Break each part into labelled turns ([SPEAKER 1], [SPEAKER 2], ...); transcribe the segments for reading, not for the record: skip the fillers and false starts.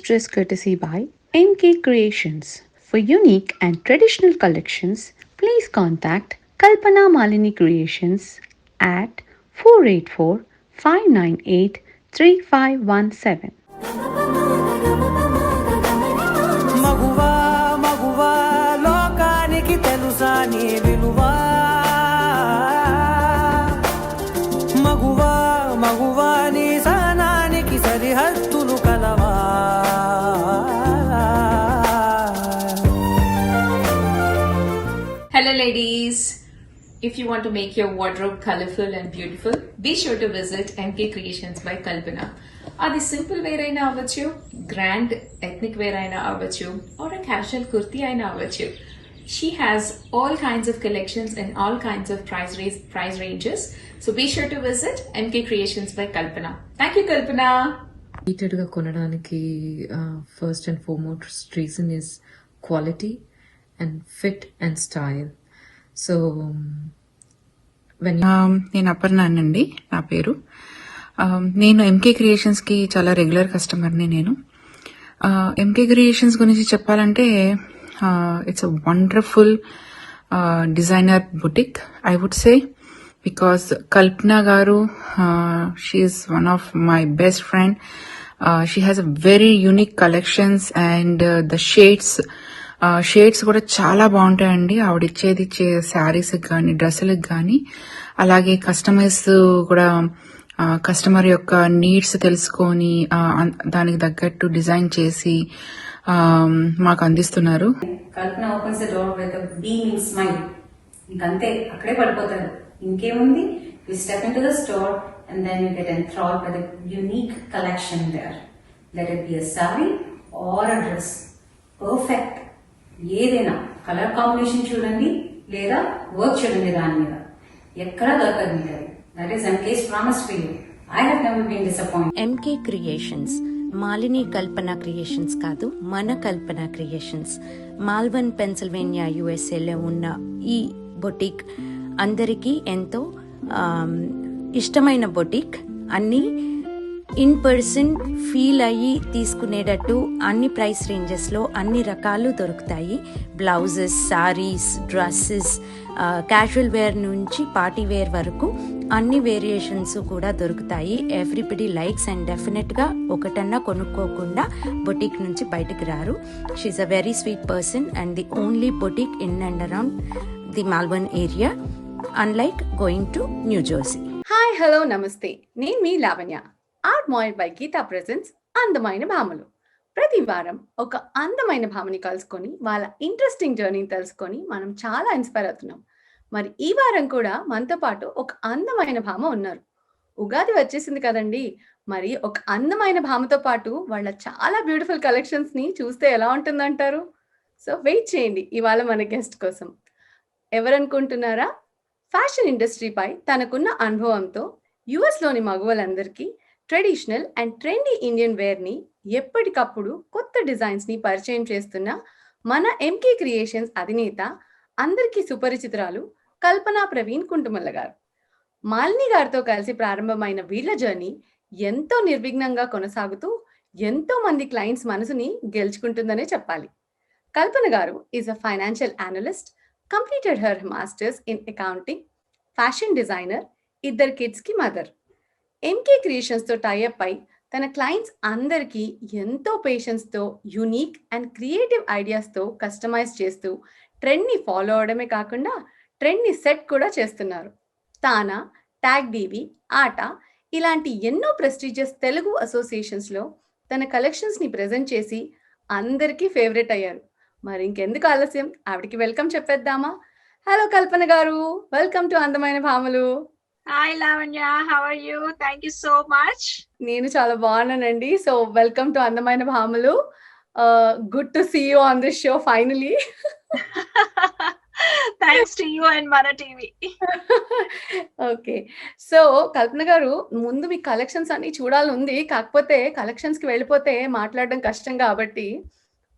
[SPEAKER 1] dress courtesy by MK Creations. For unique and traditional collections, please contact Kalpana Malini Creations at 484 598 3517.
[SPEAKER 2] మగువా మగువా లోకానికి తెలుసా నీ విలువా మగువా మగువా నీ సహనానికి సరిహద్దులు కలవా
[SPEAKER 3] Hello ladies! If you want to make your wardrobe colorful and beautiful, be sure to visit MK Creations by Kalpana. అది సింపుల్ వేర్ అయినా అవ్వచ్చు, గ్రాండ్ ఎథ్నిక్ వేర్ అయినా అవ్వచ్చు, or a casual kurti అయినా అవ్వచ్చు. She has all kinds of collections and all kinds of price ranges. So be sure to visit MK Creations by Kalpana. Thank you, Kalpana!
[SPEAKER 4] రిపీటెడ్గా కొనడానికి first and foremost reason is quality and fit and style. So
[SPEAKER 5] నేను అపర్ణానండి నా పేరు. నేను MK క్రియేషన్స్కి చాలా regular కస్టమర్ని. నేను MK creations గురించి చెప్పాలంటే it's a wonderful designer boutique I would say, because Kalpana garu she is one of my best friend. She has a very unique collections and the షేడ్స్ కూడా చాలా బాగుంటాయండి. ఆవిడ ఇచ్చేది శారీస్కి కానీ డ్రెస్సులకు కానీ, అలాగే కస్టమైజ్ కూడా కస్టమర్ యొక్క నీడ్స్ తెలుసుకొని దానికి తగ్గట్టు డిజైన్ చేసి మాకు అందిస్తున్నారు.
[SPEAKER 6] Kalpana opens the door with a beaming smile. ఇంకంతే, అక్కడే పడిపోతారు. ఇంకేముంది, you step in to the store and then you get enthralled by the unique collection there. Let it be a sari or a dress, perfect. ఏదైనా colour combination చూడండి లేదా work చూడండి, దాని మీద ఎక్కడా దొరకదు మీకు. That is MK's promise for you. I have never been disappointed.
[SPEAKER 7] MK creations, Malini Kalpana creations కాదు, మన కల్పన క్రియేషన్స్. మాల్బర్న్, పెన్సిల్వేనియా, యుఎస్ఏలో ఉన్న ఈ బొటిక్ అందరికీ ఎంతో ఇష్టమైన బొటిక్. అన్ని ఇన్ పర్సన్ ఫీల్ అయ్యి తీసుకునేటట్టు అన్ని ప్రైస్ రేంజెస్లో అన్ని రకాలు దొరుకుతాయి. Blouses, sarees, dresses, casual wear నుంచి పార్టీ వేర్ వరకు అన్ని వేరియేషన్స్ కూడా దొరుకుతాయి. ఎవ్రీబడి లైక్స్ అండ్ డెఫినెట్గా ఒకటన్నా కొనుక్కోకుండా బొటిక్ నుంచి బయటకు రారు. She is a very sweet person and the only boutique in and around the Marlboro area, unlike going to New Jersey.
[SPEAKER 1] Hi, hello, నమస్తే. నేను మీ లావణ్య. ఆర్ట్ మాయిల్ బై గీతా ప్రెజెన్స్ అందమైన భామలు. ప్రతి వారం ఒక అందమైన భామని కలుసుకొని వాళ్ళ ఇంట్రెస్టింగ్ జర్నీని తెలుసుకొని మనం చాలా ఇన్స్పైర్ అవుతున్నాం. మరి ఈ వారం కూడా మనతో పాటు ఒక అందమైన భామ ఉన్నారు. ఉగాది వచ్చేసింది కదండి. మరి ఒక అందమైన భామతో పాటు వాళ్ళ చాలా బ్యూటిఫుల్ కలెక్షన్స్ ని చూస్తే ఎలా ఉంటుందంటారు? సో వెయిట్ చేయండి ఇవాళ మన గెస్ట్ కోసం. ఎవరనుకుంటున్నారా? ఫ్యాషన్ ఇండస్ట్రీపై తనకున్న అనుభవంతో యుఎస్లోని మగవాళ్ళందరికీ ట్రెడిషనల్ అండ్ ట్రెండీ ఇండియన్ వేర్ని ఎప్పటికప్పుడు కొత్త డిజైన్స్ని పరిచయం చేస్తున్న మన ఎంకే క్రియేషన్స్ అధినేత, అందరికీ సుపరిచితురాలు కల్పనా ప్రవీణ్ కుంటుమల్ల గారు. మాలిని గారితో కలిసి ప్రారంభమైన వీళ్ళ జర్నీ ఎంతో నిర్విఘ్నంగా కొనసాగుతూ ఎంతో మంది క్లయింట్స్ మనసుని గెలుచుకుంటుందనే చెప్పాలి. Kalpana garu is a financial analyst, completed her masters in accounting, fashion designer, 2 కిడ్స్కి మదర్. ఎంకే క్రియేషన్స్తో టైఅప్ అయి తన క్లయింట్స్ అందరికీ ఎంతో పేషెన్స్తో యూనిక్ అండ్ క్రియేటివ్ ఐడియాస్తో కస్టమైజ్ చేస్తూ ట్రెండ్ని ఫాలో అవడమే కాకుండా ట్రెండ్ని సెట్ కూడా చేస్తున్నారు. తానా, ట్యాగ్ డీవీ, ఆట ఇలాంటి ఎన్నో ప్రెస్టీజియస్ తెలుగు అసోసియేషన్స్లో తన కలెక్షన్స్ని ప్రజెంట్ చేసి అందరికీ ఫేవరెట్ అయ్యారు. మరి ఇంకెందుకు ఆలస్యం, ఆవిడకి వెల్కమ్ చెప్పేద్దామా? హలో కల్పన గారు, వెల్కమ్ టు అందమైన భామలు.
[SPEAKER 8] Hi Lavanya, how are you? Thank you so much.
[SPEAKER 1] నేను చాలా బాగున్నానండి. సో వెల్కమ్ టు అందమైన భామలు. Good to see you on this show finally.
[SPEAKER 8] Thanks to you and Mana TV.
[SPEAKER 1] Okay, so Kalpana garu, ముందు మీ collections అన్ని చూడాలని ఉంది. కాకపోతే కలెక్షన్స్ కి వెళ్ళిపోతే మాట్లాడడం కష్టం కాబట్టి,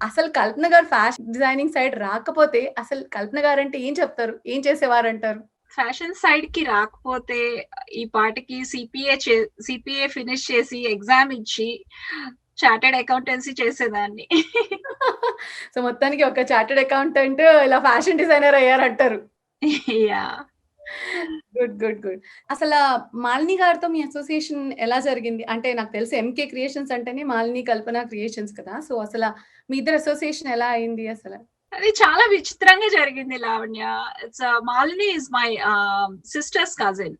[SPEAKER 1] అసలు కల్పన గారు ఫ్యాషన్ డిజైనింగ్ సైడ్ రాకపోతే అసలు కల్పన గారు అంటే ఏం చెప్తారు? ఏం చేసేవారంటారు?
[SPEAKER 8] ఫ్యాషన్ సైడ్ కి రాకపోతే ఈ పాటికి సిపిఏ ఫినిష్ చేసి ఎగ్జామ్ ఇచ్చి చార్టెడ్ అకౌంటెన్సీ చేసేదాన్ని.
[SPEAKER 1] సో మొత్తానికి ఒక చార్టెడ్ అకౌంటెంట్ ఇలా ఫ్యాషన్ డిజైనర్ అయ్యారంటారు.
[SPEAKER 8] యాహ్!
[SPEAKER 1] గుడ్. గుడ్. గుడ్. అసల మాలిని గారితో మీ అసోసియేషన్ ఎలా జరిగింది? అంటే నాకు తెలిసి 'ఎంకే క్రియేషన్స్' అంటేనే మాలిని, కల్పన క్రియేషన్స్ కదా! సో అసల మీ ఇద్దరి అసోసియేషన్ ఎలా అయింది అసల?
[SPEAKER 8] అది చాలా విచిత్రంగా జరిగింది Lavanya. Malini is my sister's cousin.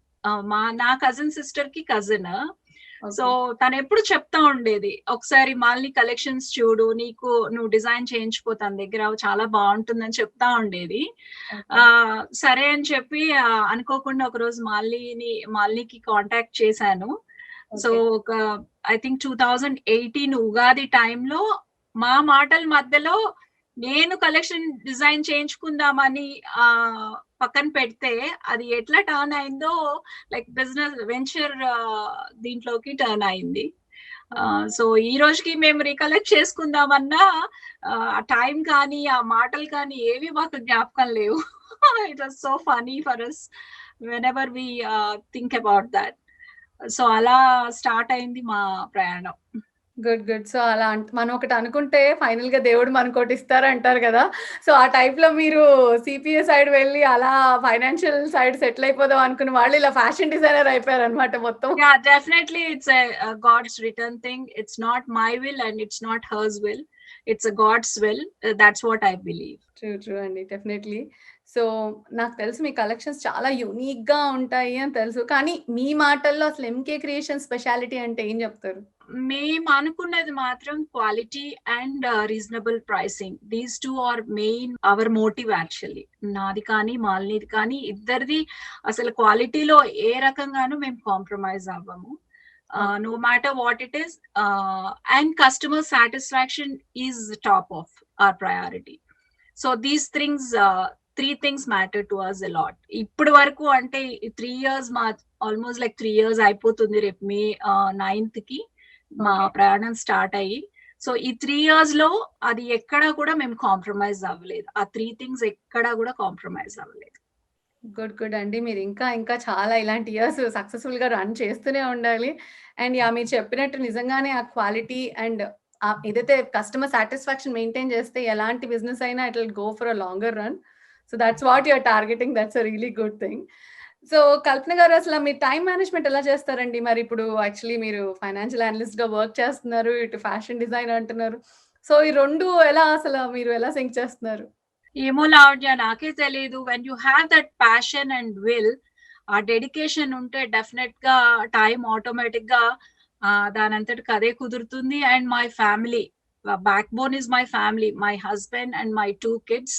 [SPEAKER 8] నా కజిన్ సిస్టర్ కి కజిన్. So
[SPEAKER 1] okay.
[SPEAKER 8] తనెప్పుడు చెప్తా ఉండేది, ఒకసారి మాలిని కలెక్షన్స్ చూడు, నువ్వు డిజైన్ చేయించుకో తన దగ్గర, చాలా బాగుంటుందని చెప్తా ఉండేది.
[SPEAKER 1] ఓకే.
[SPEAKER 8] సరే అని చెప్పి అనుకోకుండా ఒకరోజు మాలినికి కాంటాక్ట్ చేశాను. So
[SPEAKER 1] okay.
[SPEAKER 8] ఒక ఐ థింక్ 2018 ఉగాది టైంలో మా మాటల మధ్యలో నేను కలెక్షన్ డిజైన్ చేయించుకుందామని పక్కన పెడితే అది ఎట్లా టర్న్ అయిందో, లైక్ బిజినెస్ వెంచర్ దీంట్లోకి టర్న్ అయింది. సో ఈ రోజుకి మేము రికలెక్ట్ చేసుకుందామన్నా ఆ టైం కానీ ఆ మాటలు కానీ ఏవి మాకు జ్ఞాపకం లేవు. It was so funny for us whenever we think about that. So అలా స్టార్ట్ అయింది మా ప్రయాణం.
[SPEAKER 1] గుడ్. గుడ్. సో అలా మనం ఒకటి అనుకుంటే ఫైనల్‌గా దేవుడు మనకోటి ఇస్తారంటారు గదా! సో ఆ టైప్‌లో మీరు సీపీఏ సైడ్ వెళ్ళి అలా ఫైనాన్షియల్ సైడ్ సెటిల్ అయిపోదాం అనుకున్న వాళ్ళు ఇలా ఫ్యాషన్ డిజైనర్ అయిపోయారన్నమాట మొత్తం.
[SPEAKER 8] Yeah, definitely it's a God's written thing. It's not my will and it's not hers will. It's a God's will. That's what I believe.
[SPEAKER 1] True అండి. Definitely. So నాకు తెలుసు మీ collections చాలా యూనిక్‌గా ఉంటాయి అని తెలుసు. కానీ మీ మాటల్లో అసలు 'ఎంకే క్రియేషన్స్' స్పెషాలిటీ అంటే ఏం చెప్తారు?
[SPEAKER 8] మేము అనుకున్నది మాత్రం quality and reasonable pricing. These two are main our motive actually. నాది కానీ మాలినిది కానీ ఇద్దరిది అసలు క్వాలిటీలో ఏ రకంగానూ మేము compromise అవ్వము. No matter what it is, and customer satisfaction is top of our priority. So these things, three things matter to us a lot. ఇప్పటి వరకు అంటే 3 years ఆల్మోస్ట్ లైక్ 3 years అయిపోతుంది. రేపు మే 9th కి మా ప్రయాణం స్టార్ట్ అయ్యి. సో ఈ 3 years లో అది ఎక్కడా కూడా మేము కాంప్రమైజ్ అవ్వలేదు. ఆ 3 things ఎక్కడా కూడా కాంప్రమైజ్ అవ్వలేదు.
[SPEAKER 1] గుడ్ అండి. మీరు ఇంకా చాలా ఇలాంటి ఇయర్స్ సక్సెస్‌ఫుల్‌గా రన్ చేస్తూనే ఉండాలి. అండ్ మీరు చెప్పినట్టు నిజంగానే ఆ క్వాలిటీ అండ్ ఏదైతే కస్టమర్ సాటిస్ఫాక్షన్ మెయింటైన్ చేస్తే ఎలాంటి బిజినెస్ అయినా it will go for a longer run. So that's what you are targeting. That's a really good thing. So Kalpana garu అసలు మీ టైమ్ మేనేజ్మెంట్ ఎలా చేస్తారండి? మరి ఇప్పుడు యాక్చువల్లీ మీరు ఫైనాన్షియల్ అనలిస్ట్‌గా వర్క్ చేస్తున్నారు, ఇటు ఫ్యాషన్ డిజైన్ అంటున్నారు. సో ఈ 2 మీరు ఎలా సింక్ చేస్తున్నారు?
[SPEAKER 8] ఏమో లావణ్య, నాకే తెలియదు. When you have that passion and will, ఆ డెడికేషన్ ఉంటే డెఫినెట్ గా టైం ఆటోమేటిక్ గా దాని అంతటికి అదే కుదురుతుంది. And my family, backbone is my family, my husband and my 2 kids.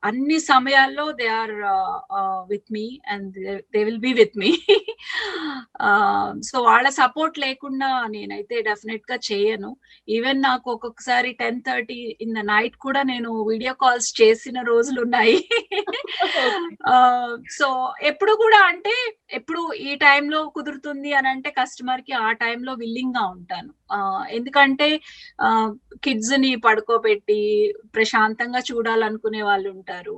[SPEAKER 8] అన్ని సమయాల్లో they are with me and they will be with me. So వాళ్ళ సపోర్ట్ లేకుండా నేనైతే డెఫినెట్ గా చేయను. ఈవెన్ నాకు ఒక్కొక్కసారి 10:30 ఇన్ ద నైట్ కూడా నేను వీడియో కాల్స్ చేసిన రోజులు ఉన్నాయి. సో ఎప్పుడు కూడా అంటే ఎప్పుడు ఈ టైంలో కుదురుతుంది అని అంటే కస్టమర్ కి ఆ టైంలో విల్లింగ్ గా ఉంటాను. ఎందుకంటే కిడ్స్ ని పడుకోబెట్టి ప్రశాంతంగా చూడాలనుకునే వాళ్ళు ఉంటారు.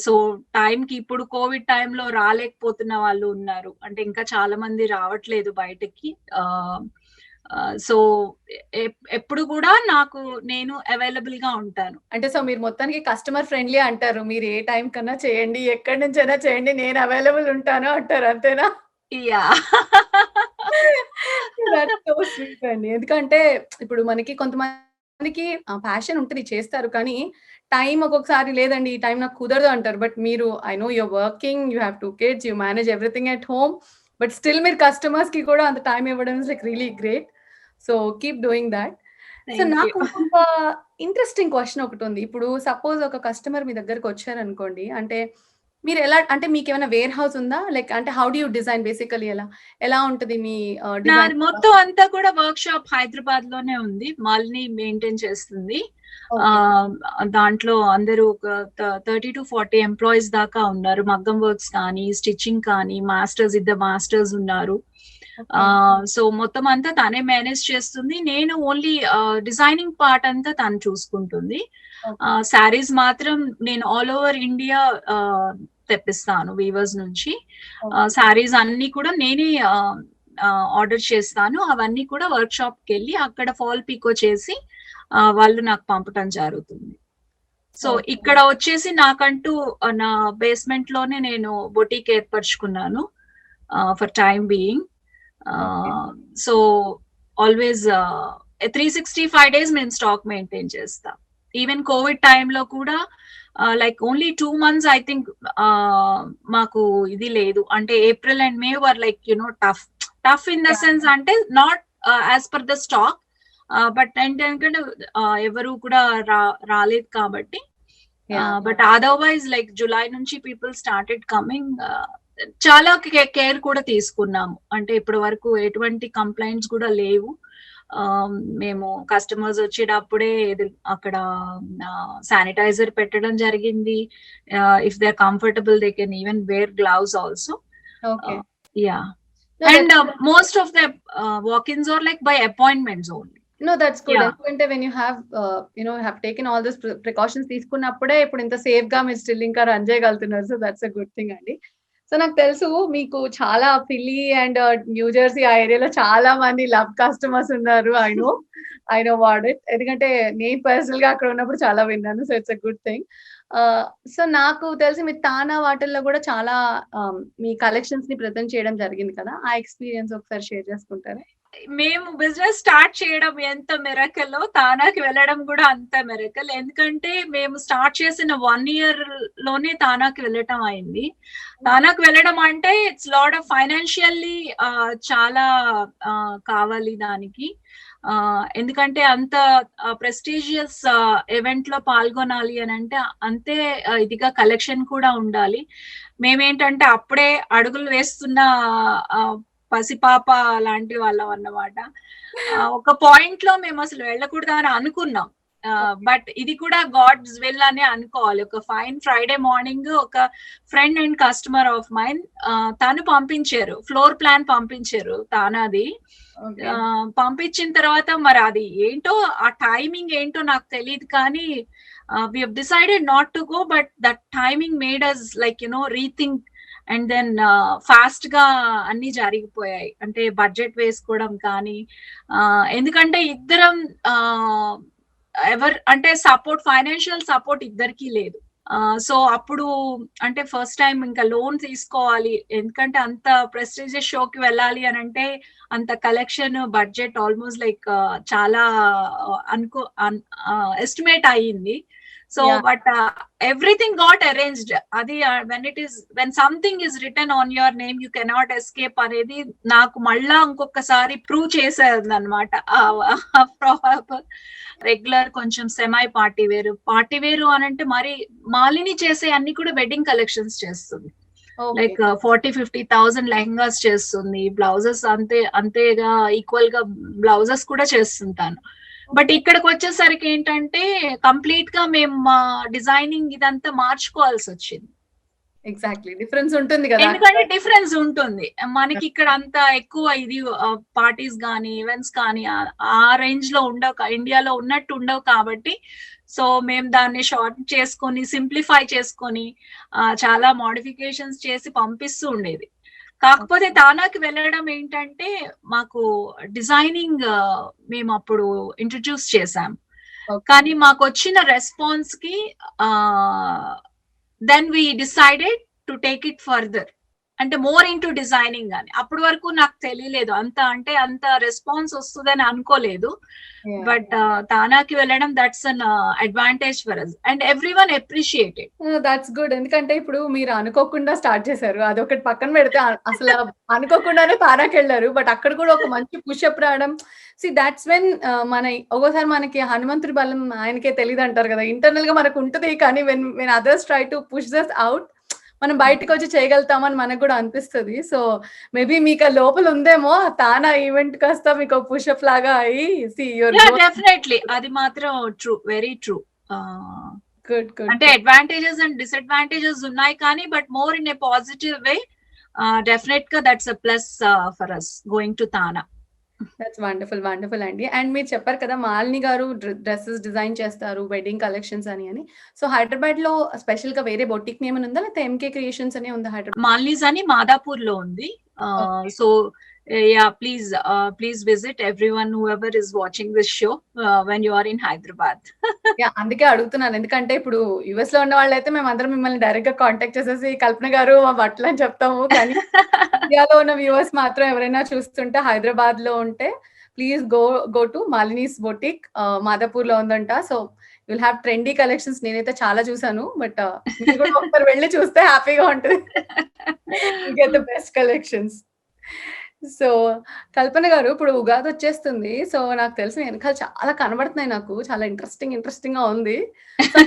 [SPEAKER 8] సో టైంకి ఇప్పుడు కోవిడ్ టైంలో రాలేకపోతున్న వాళ్ళు ఉన్నారు. అంటే ఇంకా చాలా మంది రావట్లేదు బయటకి. సో ఎప్పుడు కూడా నేను అవైలబుల్ గా ఉంటాను.
[SPEAKER 1] అంటే సో మీరు మొత్తానికి కస్టమర్ ఫ్రెండ్లీ అంటారు. మీరు ఏ టైం కన్నా చేయండి, ఎక్కడి నుంచైనా చేయండి, నేను అవైలబుల్ ఉంటాను అంటారు. అంతేనా?
[SPEAKER 8] యా.
[SPEAKER 1] దట్స్ సో స్వీట్ అండి. ఎందుకంటే ఇప్పుడు మనకి కొంతమందికి ప్యాషన్ ఉంటుంది, చేస్తారు. కానీ టైం ఒక్కొక్కసారి లేదండి, ఈ టైం నాకు కుదరదు అంటారు. బట్ మీరు I know you're working, you have 2 kids, you manage everything at home. But still మీరు కస్టమర్స్ కి కూడా అంత టైం ఇవ్వడం is like really great. So keep doing that. So నాకు ఒక ఇంట్రెస్టింగ్ క్వశ్చన్ ఒకటి ఉంది. ఇప్పుడు సపోజ్ ఒక కస్టమర్ మీ దగ్గరకు వచ్చారనుకోండి, అంటే మీరు అంటే మీకేమైనా వేర్ హౌస్ ఉందా? లైక్ అంటే how do you design basically ఎలా ఉంటది మీ
[SPEAKER 8] నాది
[SPEAKER 1] డిజైన్?
[SPEAKER 8] మొత్తం అంతా కూడా వర్క్ షాప్ హైదరాబాద్ లోనే ఉంది. మాలిని మెయింటైన్ చేస్తుంది. దాంట్లో అందరూ ఒక 30 to 40 ఎంప్లాయీస్ దాకా ఉన్నారు. మగ్గం వర్క్స్ కానీ, స్టిచ్చింగ్ కానీ, ఇద్దరు మాస్టర్స్ ఉన్నారు. సో మొత్తం అంతా తనే మేనేజ్ చేస్తుంది. నేను ఓన్లీ డిజైనింగ్ పార్ట్ అంతా తను చూసుకుంటుంది. శారీస్ మాత్రం నేను ఆల్ ఓవర్ ఇండియా తెప్పిస్తాను వీవర్స్ నుంచి. శారీస్ అన్ని కూడా నేనే ఆర్డర్ చేస్తాను, అవన్నీ కూడా వర్క్ షాప్ కి వెళ్ళి అక్కడ ఫాల్ పీకో చేసి వాళ్ళు నాకు పంపటం జరుగుతుంది. సో ఇక్కడ వచ్చేసి నాకంటూ నా బేస్మెంట్ లోనే నేను బొటీక్ ఏర్పరచుకున్నాను for time being. So always 365 days మేము స్టాక్ మెయింటైన్ చేస్తాం. ఈవెన్ కోవిడ్ టైంలో కూడా like only 2 months I think మాకు ఇది లేదు. అంటే April and May were like tough in the sense, అంటే not as per the stock, but ఏంటంటే ఎవరు కూడా రాలేదు కాబట్టి. బట్ అదర్వైజ్ లైక్ జులై నుంచి పీపుల్ స్టార్టెడ్ కమింగ్. చాలా కేర్ కూడా తీసుకున్నాము, అంటే ఇప్పటి వరకు ఎటువంటి కంప్లైంట్స్ కూడా లేవు. మేము కస్టమర్స్ వచ్చేటప్పుడే అక్కడ శానిటైజర్ పెట్టడం జరిగింది. If they are comfortable they can even wear gloves also. Yeah, and most of the walk-ins are like by appointments only.
[SPEAKER 1] No, that's good.
[SPEAKER 8] Yeah.
[SPEAKER 1] ఎందుకంటే when you have have taken all these precautions తీసుకున్నప్పుడే ఇప్పుడు ఇంత safe గా మీరు still ఇంకా run చేయగలుగుతున్నారు. So that's a good thing అండి. So నాకు తెలుసు మీకు చాలా ఫిల్లీ అండ్ న్యూ జెర్సీ ఆ ఏరియాలో చాలా మంది లవ్ కస్టమర్స్ ఉన్నారు. ఐ నో వాట్ ఇట్, ఎందుకంటే నేను పర్సనల్ గా అక్కడ ఉన్నప్పుడు చాలా విన్నాను. So it's a good thing. So నాకు తెలిసి మీ తానా వాటిల్లో కూడా చాలా మీ కలెక్షన్స్ ని ప్రెజెంట్ చేయడం జరిగింది కదా, ఆ ఎక్స్పీరియన్స్ ఒకసారి షేర్ చేసుకుంటారా?
[SPEAKER 8] మేము బిజినెస్ స్టార్ట్ చేయడం ఎంత మెరకల్లో, తానాకి వెళ్ళడం కూడా అంత మెరకల్. ఎందుకంటే మేము స్టార్ట్ చేసిన 1 year లోనే తానాకి వెళ్ళటం అయింది. తానాకి వెళ్ళడం అంటే ఇట్స్ లాట్ ఆఫ్ ఫైనాన్షియల్లీ చాలా కావాలి దానికి. ఎందుకంటే అంత ప్రెస్టీజియస్ ఈవెంట్ లో పాల్గొనాలి అని అంటే అంతే ఇదిగా కలెక్షన్ కూడా ఉండాలి. మేమేంటంటే అప్పుడే అడుగులు వేస్తున్న పసిపాప లాంటి వాళ్ళం అన్నమాట. ఒక పాయింట్ లో మేము అసలు వెళ్ళకూడదు అని అనుకున్నాం. బట్ ఇది కూడా గాడ్స్ విల్ అనే అనుకోవాలి. ఒక ఫైన్ ఫ్రైడే మార్నింగ్ ఒక friend and customer of mine తను పంపించారు, ఫ్లోర్ ప్లాన్ పంపించారు తానాది. పంపించిన తర్వాత మరి అది ఏంటో ఆ టైమింగ్ ఏంటో నాకు తెలియదు, కానీ we have decided not to go, but that timing made us like rethink, and then fast గా అన్ని జరిగిపోయాయి. అంటే బడ్జెట్ వేసుకోవడం కానీ, ఎందుకంటే ఇద్దరం అంటే సపోర్ట్, ఫైనాన్షియల్ సపోర్ట్ ఇద్దరికి లేదు. సో అప్పుడు అంటే ఫస్ట్ టైం ఇంకా లోన్ తీసుకోవాలి, ఎందుకంటే అంత ప్రెస్టీజియస్ షోకి వెళ్ళాలి అని అంటే అంత కలెక్షన్ బడ్జెట్ ఆల్మోస్ట్ లైక్ చాలా ఎస్టిమేట్ అయ్యింది. So
[SPEAKER 1] Yeah.
[SPEAKER 8] but everything got arranged. Adi when something is written on your name, you cannot escape అనేది నాకు మళ్ళా ఇంకొకసారి ప్రూవ్ చేసేది అనమాట. రెగ్యులర్ కొంచెం సెమై పార్టీ వేరు అని అంటే మరి మాలిని చేసే అన్ని కూడా వెడ్డింగ్ కలెక్షన్స్ చేస్తుంది. లైక్ 40,000-50,000 లెహంగాస్ చేస్తుంది, బ్లౌజెస్ అంతేగా ఈక్వల్ గా బ్లౌజెస్ కూడా చేస్తుంటాను. బట్ ఇక్కడికి వచ్చేసరికి ఏంటంటే కంప్లీట్ గా మేము డిజైనింగ్ ఇదంతా మార్చుకోవాల్సి వచ్చింది.
[SPEAKER 1] ఎగ్జాక్ట్లీ డిఫరెన్స్ ఉంటుంది కదా,
[SPEAKER 8] ఎందుకంటే డిఫరెన్స్ ఉంటుంది మనకి ఇక్కడ అంత ఎక్కువ ఇది పార్టీస్ కానీ ఈవెంట్స్ కానీ ఆ రేంజ్ లో ఉండవు, ఇండియాలో ఉన్నట్టు ఉండవు. కాబట్టి సో మేము దాన్ని షార్ట్ చేసుకొని సింప్లిఫై చేసుకొని చాలా మోడిఫికేషన్స్ చేసి పంపిస్తూ ఉండేది. కాకపోతే తానాకి వెళ్ళడం ఏంటంటే మాకు డిజైనింగ్ మేము అప్పుడు ఇంట్రడ్యూస్ చేసాం, కానీ మాకు వచ్చిన రెస్పాన్స్ కి then we decided to take it further, అంటే మోర్ ఇంటూ డిజైనింగ్ అని. అప్పటి వరకు నాకు తెలియలేదు అంత రెస్పాన్స్ వస్తుందని అనుకోలేదు. బట్ తానాకి వెళ్ళడం that's an advantage for us and everyone appreciated.
[SPEAKER 1] That's good, ఎందుకంటే ఇప్పుడు మీరు అనుకోకుండా స్టార్ట్ చేశారు, అదొకటి పక్కన పెడితే అసలు అనుకోకుండానే తానాకి వెళ్ళారు, బట్ అక్కడ కూడా ఒక మంచి పుషప్ రావడం. దట్స్ వెన్ ఒక్కోసారి మనకి హనుమంతుడి బలం ఆయనకే తెలియదు అంటారు కదా, ఇంటర్నల్ గా మనకు ఉంటుంది, కానీ when others try to push us out మనం బయటకు వచ్చి చేయగలుగుతామని మనకు కూడా అనిపిస్తుంది. సో మేబీ మీకు లోపల ఉందేమో తానా ఈవెంట్ కాస్త మీకు పుషప్ లాగా అయ్యి
[SPEAKER 8] డెఫినెట్లీ అది మాత్రం true, very true.
[SPEAKER 1] Good good.
[SPEAKER 8] అంటే అడ్వాంటేజెస్ అండ్ డిసడ్వాంటేజెస్ ఉన్నాయి, కానీ but more in a positive way. Definite గా that's a plus for us going to TANA.
[SPEAKER 1] That's wonderful అండి. అండ్ మీరు చెప్పారు కదా మాలిని గారు డ్రెస్సెస్ డిజైన్ చేస్తారు, వెడ్డింగ్ కలెక్షన్స్ అని. సో హైదరాబాద్ లో స్పెషల్ గా వేరే బొటిక్ నేమ్ ఉందా, లేకపోతే ఎంకే క్రియేషన్స్ అనే ఉందా హైదరాబాద్?
[SPEAKER 8] మాలినీస్ అని మాదాపూర్ లో ఉంది. So Yeah, please visit everyone, whoever is watching this show, when you are in Hyderabad.
[SPEAKER 1] అందుకే అడుగుతున్నాను. ఎందుకంటే ఇప్పుడు యూఎస్ లో ఉన్న వాళ్ళైతే మేమందరం మిమ్మల్ని డైరెక్ట్ గా కాంటాక్ట్ చేసేసి కల్పన గారు మా బట్టలు అని చెప్తాము. కానీ ఇండియాలో ఉన్న వ్యూవర్స్ మాత్రం ఎవరైనా చూస్తుంటే హైదరాబాద్ లో ఉంటే please go to Malini's boutique, Madhapur లో ఉందంట. So will have trendy collections. నేనైతే చాలా చూసాను, బట్ మీరు కూడా ఒకసారి వెళ్ళి చూస్తే హ్యాపీగా ఉంటుంది. Get the best collections. So Kalpana garu, ఇప్పుడు ఉగాది వచ్చేస్తుంది. సో నాకు తెలిసి వెనకాల చాలా కనబడుతున్నాయి, నాకు చాలా ఇంట్రెస్టింగ్ గా ఉంది. సో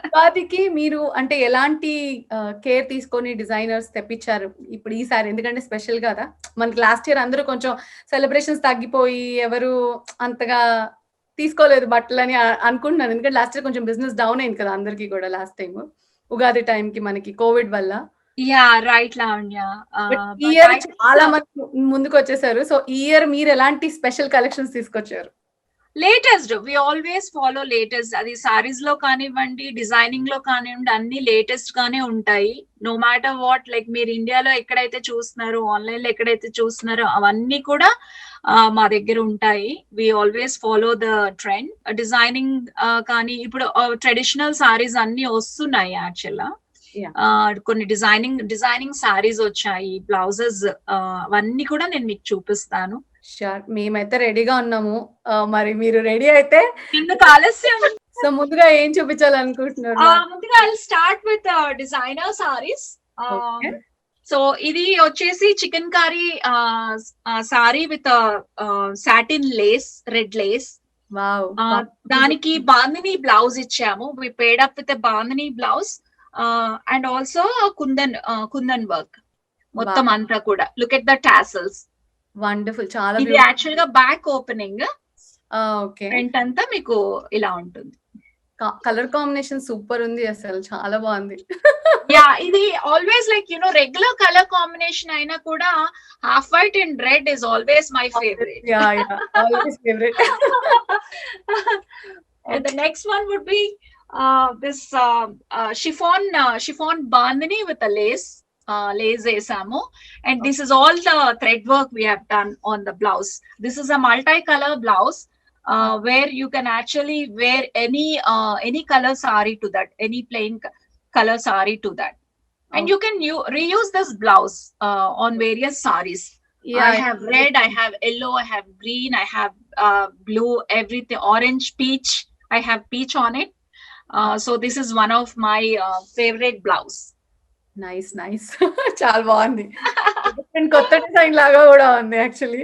[SPEAKER 1] ఉగాదికి మీరు అంటే ఎలాంటి కేర్ తీసుకొని డిజైనర్స్ తెప్పించారు ఇప్పుడు ఈసారి? ఎందుకంటే స్పెషల్ కదా మనకి. లాస్ట్ ఇయర్ అందరూ కొంచెం సెలబ్రేషన్స్ తగ్గిపోయి ఎవరు అంతగా తీసుకోలేదు బట్టలు అని అనుకుంటున్నాను. ఎందుకంటే లాస్ట్ ఇయర్ కొంచెం బిజినెస్ డౌన్ అయింది కదా అందరికీ కూడా లాస్ట్ టైం ఉగాది టైంకి మనకి కోవిడ్ వల్ల.
[SPEAKER 8] Yeah, right, Lavanya.
[SPEAKER 1] ఈ ఇయర్ చాలా మంది ముందుకు వచ్చేసారు. సో ఈ ఇయర్ మీరు ఎలాంటి స్పెషల్ కలెక్షన్స్ తీసుకొచ్చారు?
[SPEAKER 8] Latest, we always follow latest. అది సారీస్ లో కానివ్వండి, డిజైనింగ్ లో కానివ్వండి, అన్ని లేటెస్ట్ గానే ఉంటాయి. నో మ్యాటర్ వాట్, లైక్ మీరు ఇండియాలో ఎక్కడైతే చూస్తున్నారో, ఆన్లైన్ లో ఎక్కడైతే చూస్తున్నారో, అవన్నీ కూడా మా దగ్గర ఉంటాయి. We always follow the trend. Designing కానీ ఇప్పుడు ట్రెడిషనల్ సారీస్ అన్ని వస్తున్నాయి యాక్చువల్ గా. కొన్ని డిజైనింగ్ సారీస్ వచ్చాయి, బ్లౌజెస్, అవన్నీ కూడా నేను మీకు చూపిస్తాను.
[SPEAKER 1] షూర్, మేమైతే రెడీగా ఉన్నాము. మరి మీరు రెడీ అయితే
[SPEAKER 8] ఎందుకు ఆలస్యం?
[SPEAKER 1] సో ముందుగా ఏం చూపించాలనుకుంటున్నారు?
[SPEAKER 8] ముందుగా I start with designer saris. So ఇది వచ్చేసి chikankari sari with satin lace, red lace.
[SPEAKER 1] Wow.
[SPEAKER 8] దానికి బాందిని బ్లౌజ్ ఇచ్చాము. We paired up with bandhani blouse and also kundan work మొత్తం అంతా కూడా. Look at the tassels.
[SPEAKER 1] Wonderful. చాలా
[SPEAKER 8] ఇది యాక్చువల్ గా బ్యాక్ ఓపెనింగ్.
[SPEAKER 1] ఓకే.
[SPEAKER 8] ఫ్రంట్ అంతా మీకు ఇలా ఉంటుంది.
[SPEAKER 1] కలర్ కాంబినేషన్ సూపర్ ఉంది, అసలు చాలా బాగుంది.
[SPEAKER 8] యా, ఇది always like regular colour combination అయినా కూడా half white and red is always my favourite.
[SPEAKER 1] Yeah always favourite.
[SPEAKER 8] And the next one would be this chiffon bandhani with a lace వేసాము. And this is all the thread work we have done on the blouse. This is a multi-color blouse where you can actually wear any color saree to that, any plain color saree to that. And you can reuse this blouse on various sarees. I have red, I have yellow, I have green, I have blue, everything, orange, peach. I have peach on it. So this is one of my favorite blouse.
[SPEAKER 1] Nice. చాలా బాగుంది. కొత్త design లాగా కూడా ఉంది actually.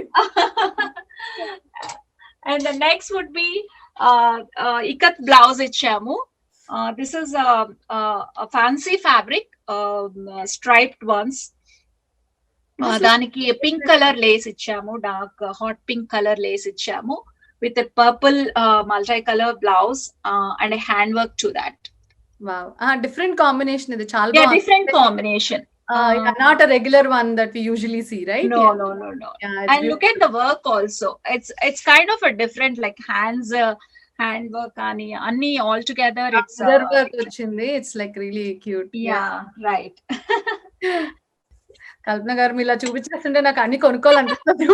[SPEAKER 8] And the next would be ikat blouse ichamu. This is a fancy fabric, striped ones. Daniki pink color lace ichamu, dark hot pink color lace ichamu with a purple multicolor blouse and a handwork to that.
[SPEAKER 1] Wow. Different combination ఇది చాలా బాగుంది.
[SPEAKER 8] Yeah, different combination.
[SPEAKER 1] Not a regular one that we usually see, right?
[SPEAKER 8] No. And look at the work also. It's kind of a different, like hand work ani anni all together. It's
[SPEAKER 1] work వచ్చింది. It's like really cute.
[SPEAKER 8] Yeah, right.
[SPEAKER 1] కల్పన గారు ఇలా చూపించేస్తుంటే నాకు అన్ని కొనుక్కోవాలనిపిస్తుంది.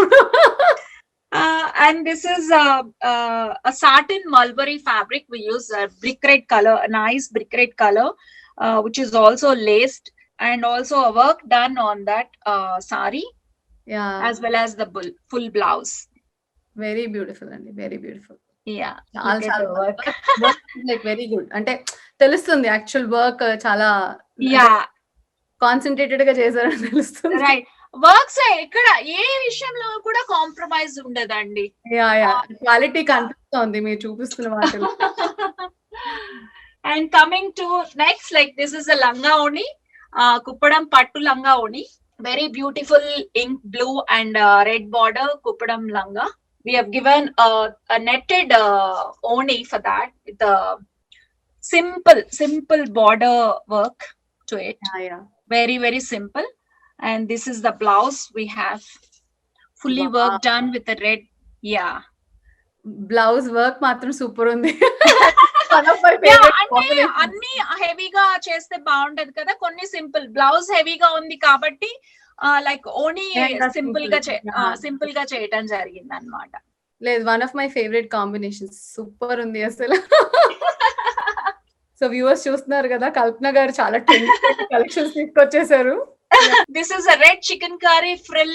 [SPEAKER 8] And this is a satin mulberry fabric. We use a brick red color, a nice brick red color, which is also laced, and also a work done on that sari, as well as the full blouse.
[SPEAKER 1] Very beautiful and very beautiful.
[SPEAKER 8] Yeah,
[SPEAKER 1] work like very good. అంటే తెలుస్తుంది actual work చాలా concentrated గా చేశారని తెలుస్తుంది.
[SPEAKER 8] Right. Works ఎక్కడ ఏ విషయంలో కూడా compromise ఉండదండి.
[SPEAKER 1] క్వాలిటీ కనిపిస్తుంది మీరు చూపిస్తున్న వాటిలో.
[SPEAKER 8] And coming to next, like this is a langa oni, kuppadam pattu langa oni, very beautiful ink blue and red border kuppadam langa. We have given a netted oni for that with a simple border work to it. Very, very simple. And this is the blouse. We have fully work done with the red. Yeah.
[SPEAKER 1] Blouse work matram super undi.
[SPEAKER 8] అన్ని హెవీగా చేస్తే బాగుంటది కదా. కొన్ని simple blouse హెవీగా ఉంది కాబట్టి like ఓనీ
[SPEAKER 1] Lehenga
[SPEAKER 8] సింపుల్
[SPEAKER 1] simple.
[SPEAKER 8] గా
[SPEAKER 1] Yeah.
[SPEAKER 8] సింపుల్ గా చేయటం జరిగింది అనమాట.
[SPEAKER 1] లేదు, one of my favourite combinations. Super ఉంది అసలు. సో వ్యూవర్స్ చూస్తున్నారు కదా, కల్పన గారు చాలా ట్రెండీ కలెక్షన్స్ తీసుకొచ్చేసారు.
[SPEAKER 8] This is a red chicken curry frill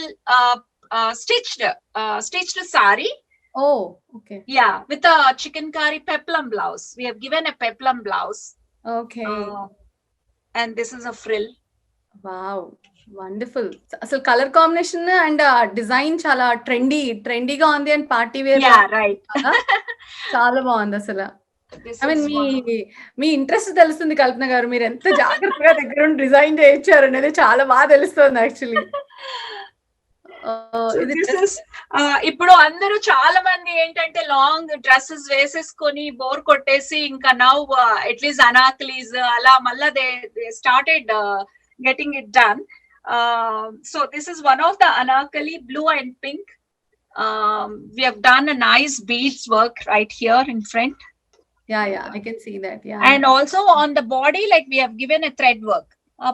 [SPEAKER 8] stitched sari.
[SPEAKER 1] Oh, okay.
[SPEAKER 8] Yeah, with a chicken curry peplum blouse. We have given a peplum blouse.
[SPEAKER 1] Okay.
[SPEAKER 8] And this is a frill.
[SPEAKER 1] Wow, wonderful. అసలు colour combination and design చాలా ట్రెండీగా ఉంది and party wear.
[SPEAKER 8] Yeah, right.
[SPEAKER 1] చాలా బాగుంది అసలు.
[SPEAKER 8] This
[SPEAKER 1] I mean
[SPEAKER 8] is
[SPEAKER 1] మీ interest తెలుస్తుంది కల్పన గారు, మీరు ఎంత జాగ్రత్తగా దగ్గర ఉండి డిజైన్ చేయించారు అనేది చాలా బాగా తెలుస్తుంది యాక్చువల్లీ.
[SPEAKER 8] ఇప్పుడు అందరూ చాలా మంది ఏంటంటే లాంగ్ డ్రెస్సెస్ వేసేసుకొని బోర్ కొట్టేసి ఇంకా నౌ అట్లీస్ట్ అనాకలీస్ అలా మళ్ళా they started getting it done. So this is one of the anarkali blue and pink. We have done a nice beads work right here in front.
[SPEAKER 1] Yeah, I can see that. Yeah.
[SPEAKER 8] And also on the body, like we have given a thread work.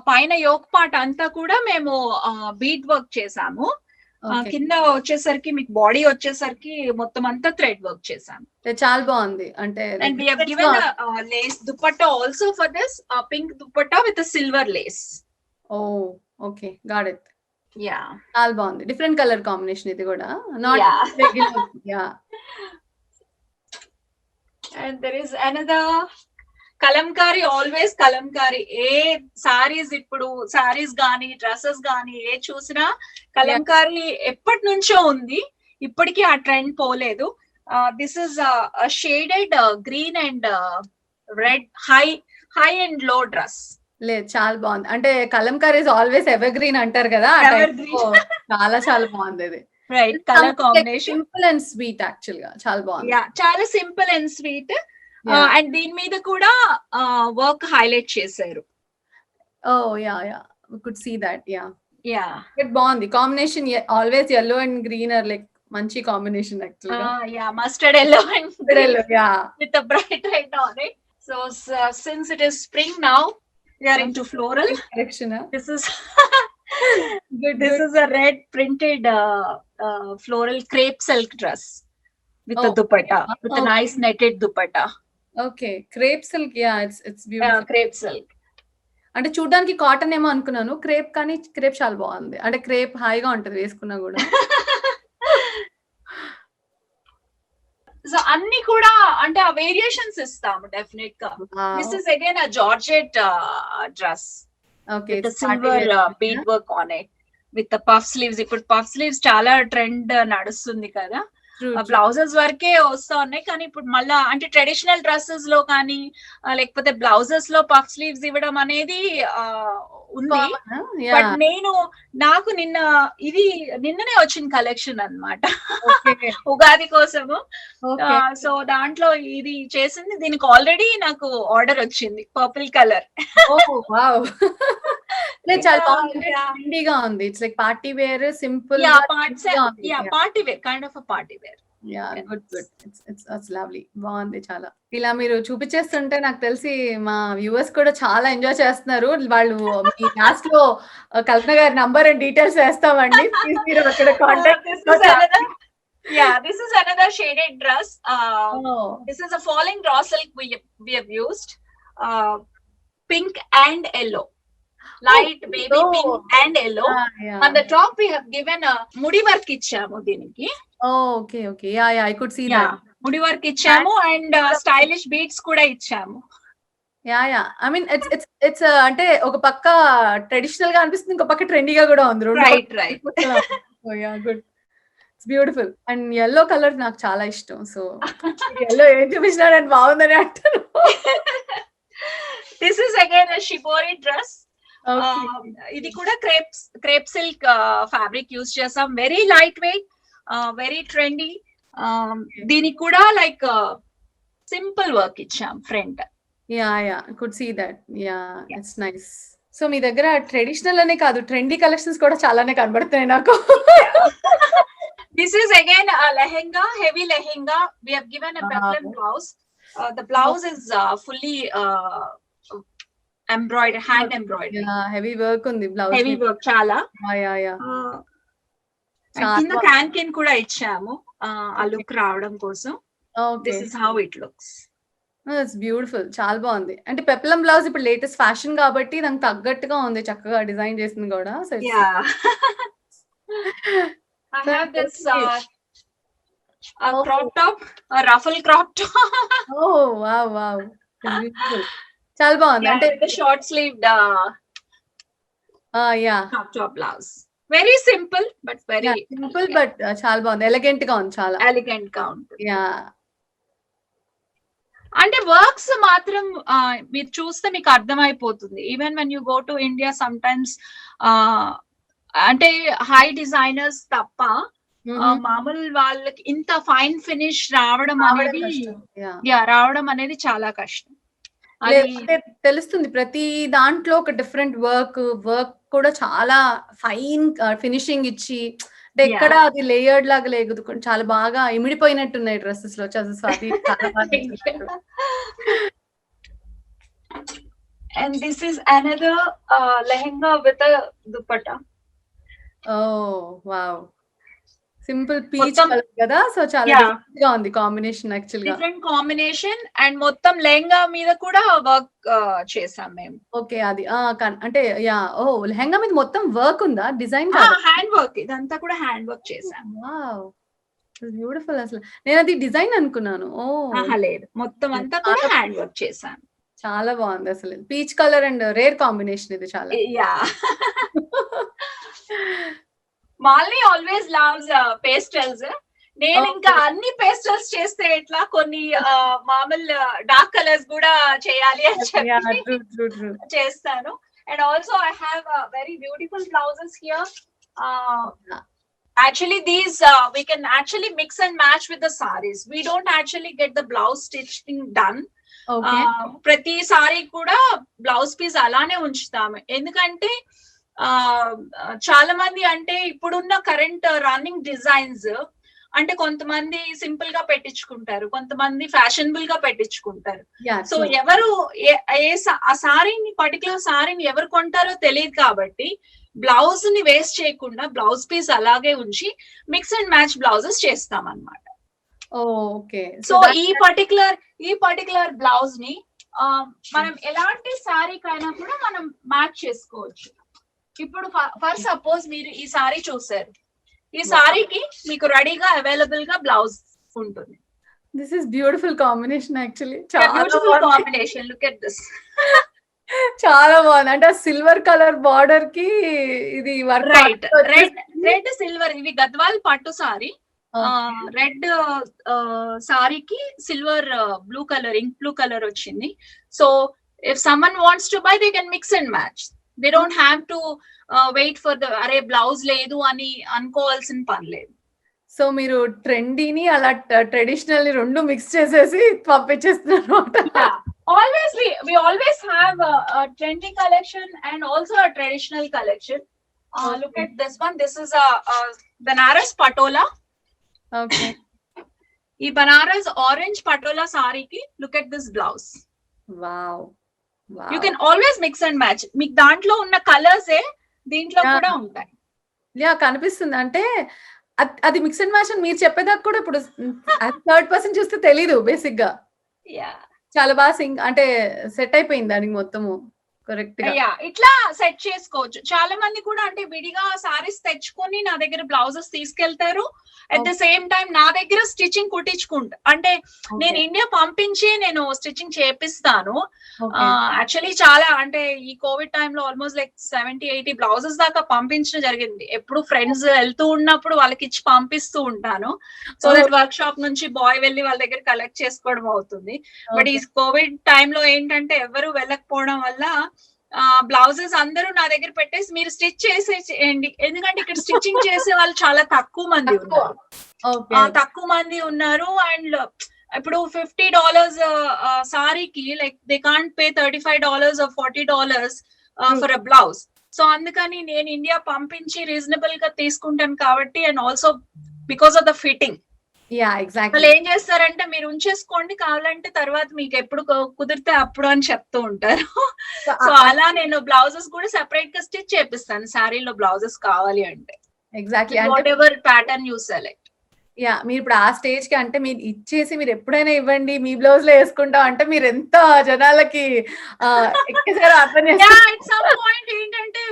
[SPEAKER 8] పైన yoke part అంతా కూడా మేము bead work చేసాము. కింద వచ్చేసరికి మీకు body వచ్చేసరికి మొత్తం అంతా థ్రెడ్ వర్క్ చేసాము.
[SPEAKER 1] చాలా బాగుంది. అంటే
[SPEAKER 8] and we have given lace dupatta also for this pink dupatta with silver lace.
[SPEAKER 1] Oh, okay, got it.
[SPEAKER 8] Yeah,
[SPEAKER 1] చాలా బాగుంది. డిఫరెంట్ కలర్ కాంబినేషన్ ఇది కూడా. Not regular. Yeah.
[SPEAKER 8] And there is another kalamkari, always kalamkari. ఏ సారీస్, ఇప్పుడు సారీస్ గానీ డ్రెస్సెస్ గానీ ఏ చూసినా కలంకారీ ఎప్పటి నుంచో ఉంది, ఇప్పటికీ ఆ ట్రెండ్ పోలేదు. This is shaded green and red high and లో డ్రెస్.
[SPEAKER 1] లేదు, చాలా బాగుంది. అంటే Kalamkari is always ever green అంటారు కదా, చాలా బాగుంది ఇది.
[SPEAKER 8] Right, colour combination
[SPEAKER 1] simple and sweet actual గా చాలా బాగుంది.
[SPEAKER 8] చాలా సింపుల్ అండ్ స్వీట్. అండ్ దీని మీద కూడా వర్క్ హైలైట్ చేశారు.
[SPEAKER 1] Oh yeah, we could see that.
[SPEAKER 8] Yeah,
[SPEAKER 1] but బాగుంది combination. Always yellow and green are like మంచి కాంబినేషన్ యాక్చువల్ గా.
[SPEAKER 8] Mustard yellow and green
[SPEAKER 1] with
[SPEAKER 8] a bright red on it. So since it is spring now, we are into floral
[SPEAKER 1] collection.
[SPEAKER 8] This is this is a red printed floral crepe silk dress with a dupatta, with a nice netted dupatta.
[SPEAKER 1] Okay, crepe silk. Yeah, it's beautiful.
[SPEAKER 8] Crepe silk.
[SPEAKER 1] అంటే చూడడానికి cotton ఏమో అనుకున్నాను, crepe, కానీ crepe చాలా బాగుంది. అంటే crepe హాయిగా ఉంటది వేసుకున్నా కూడా.
[SPEAKER 8] సో అన్ని కూడా అంటే ఆ వేరియేషన్స్ ఇస్తాము డెఫినెట్ గా. This is again a georgette dress.
[SPEAKER 1] Okay,
[SPEAKER 8] with the silver bead work on it with the puff sleeves. ఇప్పుడు puff sleeves చాలా ట్రెండ్ నడుస్తుంది కదా. బ్లౌజెస్ వరకే వస్తా ఉన్నాయి, కానీ ఇప్పుడు మళ్ళా అంటే ట్రెడిషనల్ డ్రెస్సెస్ లో కానీ లేకపోతే బ్లౌజెస్ లో పఫ్ స్లీవ్స్ ఇవ్వడం అనేది ఉంది. బట్ నాకు నిన్ననే వచ్చిన కలెక్షన్ అన్నమాట ఉగాది కోసము. సో దాంట్లో ఇది చేసింది, దీనికి ఆల్రెడీ నాకు ఆర్డర్ వచ్చింది పర్పుల్ కలర్.
[SPEAKER 1] ట్రెండీగా ఉంది. It's like party wear, simple.
[SPEAKER 8] Party wear, kind of party wear.
[SPEAKER 1] Good. It's lovely. బాగుంది చాలా. ఇలా మీరు చూపించేస్తుంటే నాకు తెలిసి మా వ్యూవర్స్ కూడా చాలా ఎంజాయ్ చేస్తున్నారు. వాళ్ళు మీ లాస్ట్ లో కల్పన గారి నంబర్ అండ్ డీటెయిల్స్ వేస్తామండి. మీరు అక్కడ కాంటాక్ట్ చేసుకోవచ్చు.
[SPEAKER 8] Yeah, this is another shaded dress. This is a falling raw silk we have used. Pink and yellow. Light baby pink and yellow. On the top we have given a mudi work ఇచ్చాము దీనికి.
[SPEAKER 1] Okay. Yeah, I could see that.
[SPEAKER 8] Mudi work ఇచ్చాము and stylish beads కూడా ఇచ్చాము.
[SPEAKER 1] Yeah. I mean it's అంటే ఒక పక్క traditional గా అనిపిస్తుంది, ఇంకో పక్క ట్రెండీగా కూడా ఉంది.
[SPEAKER 8] Right.
[SPEAKER 1] Oh yeah, good. It's beautiful. And yellow color నాకు చాలా ఇష్టం. సో yellow ఏం చూపించినారని బాగుందని అంటారు.
[SPEAKER 8] This is again a shibori dress. ఇది కూడా క్రేప్ సిల్క్ ఫ్యాబ్రిక్ యూజ్ చేసాం. Very light weight, very trendy. దీనికి కూడా లైక్ సింపుల్ వర్క్ ఇచ్చాం front.
[SPEAKER 1] Yeah could see that. Yeah, it's nice. So మీ దగ్గర ట్రెడిషనల్ అనే కాదు, ట్రెండీ కలెక్షన్స్ కూడా చాలానే కనబడుతున్నాయి నాకు.
[SPEAKER 8] This is again a lehenga, heavy lehenga. We have given a peplum blouse. The blouse is fully embroidery, hand embroidery,
[SPEAKER 1] heavy work ఉంది blouse.
[SPEAKER 8] Heavy work చాలా. కింద క్యాన్ కూడా ఇచ్చాము ఆ లుక్ రావడం కోసం. This is how it looks.
[SPEAKER 1] It's beautiful, చాలా బాగుంది. అంటే పెప్లం బ్లౌజ్ ఇప్పుడు లేటెస్ట్ ఫ్యాషన్ కాబట్టి దానికి తగ్గట్టుగా ఉంది, చక్కగా డిజైన్ చేసింది కూడా. So
[SPEAKER 8] I have this crop top, a ruffle crop top.
[SPEAKER 1] Oh wow, wow, it's beautiful. చాలా బాగుంది. అంటే
[SPEAKER 8] short sleeved crop top blouse. Very simple but very
[SPEAKER 1] simple but చాలా బాగుంది, ఎలిగెంట్ గా ఉంది, చాలా
[SPEAKER 8] elegant గా ఉంటుంది.
[SPEAKER 1] యా.
[SPEAKER 8] అంటే వర్క్స్ మాత్రం మీరు చూస్తే మీకు అర్థమైపోతుంది. Even when you go to India some times అంటే హై డిజైనర్స్ తప్ప మామూలు వాళ్ళకి ఇంత ఫైన్ ఫినిష్ రావడం అనేది చాలా కష్టం.
[SPEAKER 1] తెలుస్తుంది ప్రతి దాంట్లో ఒక డిఫరెంట్ వర్క్ కూడా చాలా ఫైన్ ఫినిషింగ్ ఇచ్చి, అంటే ఎక్కడ అది లేయర్డ్ లాగా లేదు, చాలా బాగా ఇమిడిపోయినట్టున్నాయి డ్రెస్సెస్ లో. Swathi
[SPEAKER 8] and this is another lehenga with a dupatta.
[SPEAKER 1] Oh wow, simple peach colour కదా, సో చాలా డిఫరెంట్ గా ఉంది కాంబినేషన్. యాక్చువల్ గా
[SPEAKER 8] డిఫరెంట్ కాంబినేషన్ అండ్ మొత్తం లెహంగా మీద కూడా వర్క్ చేసాం మేము.
[SPEAKER 1] ఓకే, అది అంటే లెహంగా మీద మొత్తం వర్క్ ఉందా, డిజైన్
[SPEAKER 8] హ్యాండ్ వర్క్, ఇదంతా కూడా హ్యాండ్ వర్క్ చేసాం.
[SPEAKER 1] Wow, beautiful. అసలు నేను అది డిజైన్ అనుకున్నాను.
[SPEAKER 8] లేదు, మొత్తం అంతా కూడా హ్యాండ్ వర్క్ చేసాం.
[SPEAKER 1] చాలా బాగుంది అసలు. Peach colour and rare combination ఇది చాలా.
[SPEAKER 8] Malini always loves pastels. నేను ఇంకా అన్ని పేస్టల్స్ చేస్తే ఎట్లా, కొన్ని మామూలు డార్క్ కలర్స్ కూడా చేయాలి అని చెప్పి చేస్తాను. And also I have very beautiful blouses here. Actually these we can actually mix and match with the sarees. We don't actually get the blouse stitching done. ప్రతి సారీ కూడా బ్లౌజ్ పీస్ అలానే ఉంచుతాము. ఎందుకంటే చాలా మంది అంటే ఇప్పుడున్న కరెంట్ రన్నింగ్ డిజైన్స్ అంటే కొంతమంది సింపుల్ గా పెట్టించుకుంటారు, కొంతమంది ఫ్యాషనబుల్ గా పెట్టించుకుంటారు. సో ఎవరు ఆ సారీని పర్టికులర్ సారీని ఎవరు కొంటారో తెలియదు కాబట్టి బ్లౌజ్ ని వేస్ట్ చేయకుండా బ్లౌజ్ పీస్ అలాగే ఉంచి మిక్స్ అండ్ మ్యాచ్ బ్లౌజెస్ చేస్తాం అన్నమాట.
[SPEAKER 1] ఓకే,
[SPEAKER 8] సో ఈ పర్టికులర్ బ్లౌజ్ ని మనం ఎలాంటి సారీకైనా కూడా మనం మ్యాచ్ చేసుకోవచ్చు. ఇప్పుడు ఫర్ సపోజ్ మీరు ఈ సారీ చూసారు, ఈ సారీకి మీకు రెడీగా అవైలబుల్ గా బ్లౌజ్ ఉంటుంది.
[SPEAKER 1] This is beautiful combination. Actually
[SPEAKER 8] beautiful combination. Look at this.
[SPEAKER 1] చాలా బాగుంది. అంటే సిల్వర్ కలర్ బార్డర్ కి ఇది
[SPEAKER 8] రైట్, రెడ్ సిల్వర్. ఇవి గద్వాల్ పట్టు సారీ. రెడ్ సారీకి silver blue colour, ink blue colour వచ్చింది. So if someone wants to buy they can mix and match. They don't have to wait for the అరే blouse లేదు అని అనుకోవాల్సిన పని లేదు.
[SPEAKER 1] సో మీరు ట్రెండీని అలా ట్రెడిషనల్ రెండు మిక్స్ చేసేసి పంపించేస్తున్నారు.
[SPEAKER 8] Always we always have a trendy collection and also a traditional collection. Look at this one. This is a Banaras Patola.
[SPEAKER 1] Okay.
[SPEAKER 8] ఈ Banaras orange Patola saree ki look at this blouse.
[SPEAKER 1] Wow.
[SPEAKER 8] You can always mix and match. మీకు దాంట్లో ఉన్న colours ఏ దీంట్లో కూడా ఉంటాయి.
[SPEAKER 1] కనిపిస్తుంది. అంటే అది మిక్స్ అండ్ మ్యాచ్ అని మీరు చెప్పేదాకా కూడా ఇప్పుడు థర్డ్ పర్సన్ చూస్తే తెలీదు బేసిక్ గా. చాలా బాగా అంటే సెట్ అయిపోయింది దానికి మొత్తము కరెక్ట్ గా.
[SPEAKER 8] ఇట్లా సెట్ చేసుకోవచ్చు. చాలా మంది కూడా అంటే విడిగా సారీస్ తెచ్చుకొని నా దగ్గర బ్లౌజెస్ తీసుకెళ్తారు. అట్ ద సేమ్ టైం నా దగ్గర స్టిచ్చింగ్ కుట్టించుకుంటా. అంటే నేను ఇండియా పంపించి నేను స్టిచ్చింగ్ చేపిస్తాను. యాక్చువల్లీ చాలా అంటే ఈ కోవిడ్ టైంలో ఆల్మోస్ట్ లైక్ 70-80 బ్లౌజెస్ దాకా పంపించడం జరిగింది. ఎప్పుడు ఫ్రెండ్స్ వెళ్తూ ఉన్నప్పుడు వాళ్ళకి ఇచ్చి పంపిస్తూ ఉంటాను. సో దట్ వర్క్ షాప్ నుంచి బాయ్ వెళ్ళి వాళ్ళ దగ్గర కలెక్ట్ చేసుకోవడం అవుతుంది. బట్ ఈ కోవిడ్ టైంలో ఏంటంటే ఎవరు వెళ్ళకపోవడం వల్ల బ్లౌజెస్ అందరూ నా దగ్గర పెట్టేసి మీరు స్టిచ్ చేసేయండి. ఎందుకంటే ఇక్కడ స్టిచ్చింగ్ చేసే వాళ్ళు చాలా తక్కువ మంది ఉన్నారు. అండ్ ఇప్పుడు $50 సారీకి like they can't pay $35 or $40 for a blouse. So అందుకని నేను ఇండియా పంపించి రీజనబుల్ గా తీసుకుంటాను కాబట్టి, and also because of the fitting
[SPEAKER 1] yeah
[SPEAKER 8] వాళ్ళు
[SPEAKER 1] ఎగ్జాక్ట్లీ.
[SPEAKER 8] ఏం చేస్తారంటే మీరు ఉంచేసుకోండి, కావాలంటే తర్వాత మీకు ఎప్పుడు కుదిరితే అప్పుడు అని చెప్తూ ఉంటారు. సో అలా నేను బ్లౌజెస్ కూడా సెపరేట్ గా స్టిచ్ చేపిస్తాను శారీలో బ్లౌజెస్ కావాలి అంటే.
[SPEAKER 1] ఎగ్జాక్ట్లీ. అంటే
[SPEAKER 8] what ever pattern you select.
[SPEAKER 1] Yeah మీరు ఇప్పుడు ఆ స్టేజ్ కి అంటే మీరు ఇచ్చేసి మీరు ఎప్పుడైనా ఇవ్వండి మీ బ్లౌజ్ లో వేసుకుంటాం అంటే మీరు ఎంత జనాలకి ఎక్కేసారో అర్థం చేస్తారు.
[SPEAKER 8] అట్ సమ్ పాయింట్ ఏంటంటే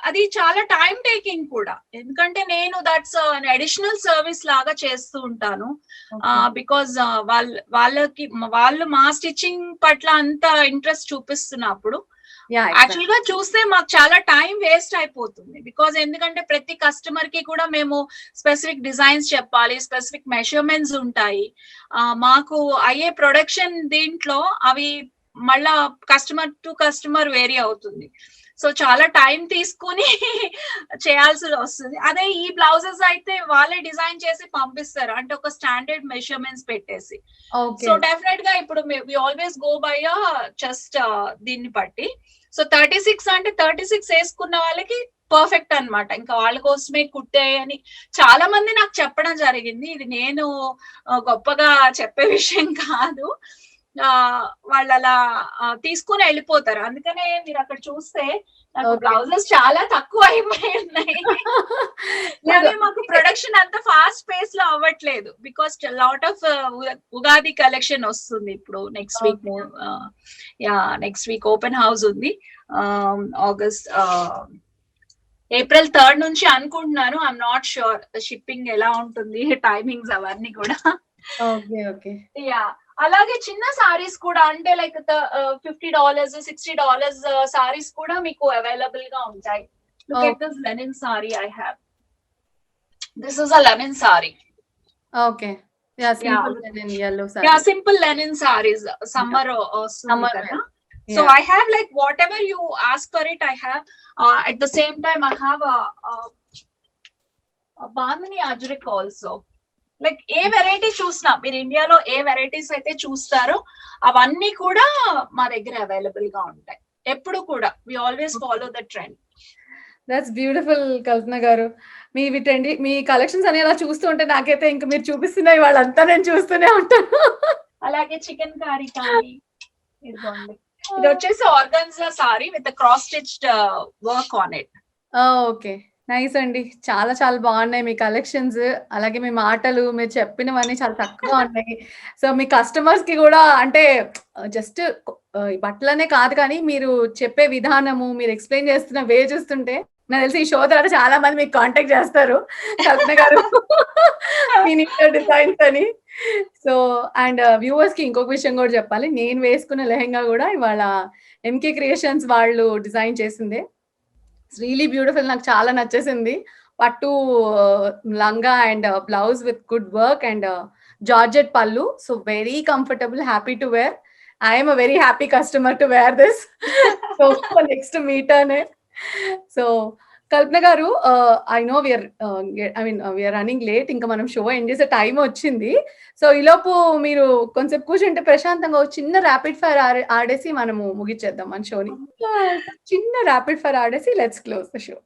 [SPEAKER 8] అది చాలా టైం టేకింగ్ కూడా, ఎందుకంటే నేను దట్స్ అడిషనల్ సర్వీస్ లాగా చేస్తూ ఉంటాను. బికాజ్ వాళ్ళు మా స్టిచ్చింగ్ పట్ల అంత ఇంట్రెస్ట్ చూపిస్తున్నప్పుడు యాక్చువల్ గా చూస్తే మాకు చాలా టైం వేస్ట్ అయిపోతుంది. బికాజ్ ఎందుకంటే ప్రతి కస్టమర్ కి కూడా మేము స్పెసిఫిక్ డిజైన్స్ చెప్పాలి, స్పెసిఫిక్ మెజర్మెంట్స్ ఉంటాయి. మాకు అయ్యే ప్రొడక్షన్ దీంట్లో అవి మళ్ళా కస్టమర్ టు కస్టమర్ వేరీ అవుతుంది. సో చాలా టైం తీసుకుని చేయాల్సి వస్తుంది. అదే ఈ బ్లౌజెస్ అయితే వాళ్ళే డిజైన్ చేసి పంపిస్తారు, అంటే ఒక స్టాండర్డ్ మెజర్మెంట్స్ పెట్టేసి. సో డెఫినెట్ గా ఇప్పుడు we always go by just దీన్ని బట్టి. సో 36 అంటే 36 వేసుకున్న వాళ్ళకి పర్ఫెక్ట్ అన్నమాట. ఇంకా వాళ్ళ కోసమే కుట్టాయని చాలా మంది నాకు చెప్పడం జరిగింది. ఇది నేను గొప్పగా చెప్పే విషయం కాదు, వాళ్ళు అలా తీసుకుని వెళ్ళిపోతారు. అందుకనే మీరు అక్కడ చూస్తే నాకు బ్లౌజెస్ చాలా తక్కువ అయిపోయి ఉన్నాయి. మాకు ప్రొడక్షన్ అంత ఫాస్ట్ పేస్ లో అవ్వట్లేదు, because lot of Ugadi collection వస్తుంది ఇప్పుడు next week. Next week open house ఉంది, ఆగస్ట్ ఏప్రిల్ 3rd నుంచి అనుకుంటున్నాను. ఐఎమ్ నాట్ షూర్ షిప్పింగ్ ఎలా ఉంటుంది, టైమింగ్స్ అవన్నీ కూడా. అలాగే చిన్న సారీస్ కూడా, అంటే లైక్ $50 $60 సారీస్ కూడా మీకు అవైలబుల్ గా ఉంటాయి. Look at this linen saree I have. This is a linen saree.
[SPEAKER 1] Okay. Yeah, simple linen yellow saree.
[SPEAKER 8] Yeah, simple linen sarees. Summer
[SPEAKER 1] Summer.
[SPEAKER 8] So I have like whatever you ask for it, I have. At the same time, I have a Bandhani Ajrak also. Like A variety చూసినా, మీరు ఇండియాలో ఏ varieties అయితే చూస్తారో అవన్నీ కూడా మా దగ్గర available గా ఉంటాయి ఎప్పుడు కూడా. We always follow the trend.
[SPEAKER 1] That's beautiful Kalpana garu. మీవి ట్రెండీ మీ కలెక్షన్స్ అని అలా చూస్తూ ఉంటే నాకైతే ఇంకా మీరు చూపిస్తున్నాయి వాళ్ళంతా నేను చూస్తూనే ఉంటాను.
[SPEAKER 8] అలాగే చికెన్ కర్రీ కానీ ఇదిగోండి, ఇది వచ్చేసి organza sorry with cross stitched work on it.
[SPEAKER 1] Okay, nice అండి. చాలా చాలా బాగున్నాయి మీ కలెక్షన్స్. అలాగే మీ మాటలు, మీరు చెప్పినవన్నీ చాలా చక్కగా ఉన్నాయి. సో మీ కస్టమర్స్ కి కూడా అంటే జస్ట్ బట్టలనే కాదు కానీ మీరు చెప్పే విధానము, మీరు ఎక్స్ప్లెయిన్ చేస్తున్న వే చూస్తుంటే నాకు తెలిసి ఈ షో తర్వాత చాలా మంది మీకు కాంటాక్ట్ చేస్తారు కల్పన గారు డిజైన్స్ అని. సో అండ్ వ్యూవర్స్ కి ఇంకొక విషయం కూడా చెప్పాలి, నేను వేసుకున్న లెహెంగా కూడా ఇవాళ ఎంకే క్రియేషన్స్ వాళ్ళు డిజైన్ చేసిందే. రియలీ బ్యూటిఫుల్, నాకు చాలా నచ్చేసింది. పట్టు లంగా and blouse with good work and georgette pallu. So very comfortable, happy to wear. I'm a very happy customer to wear this. So next meet అనే. So Kalpana garu, I know we're running late, ఇంకా మనం show end చేసే time వచ్చింది. So ఈలోపు మీరు కొంచెం కూర్చుంటే ప్రశాంతంగా చిన్న ర్యాపిడ్ ఫైర్ ఆడేసి మనము ముగిచ్చేద్దాం మన షోని. చిన్న ర్యాపిడ్ ఫైర్ ఆడేసి let's close the show.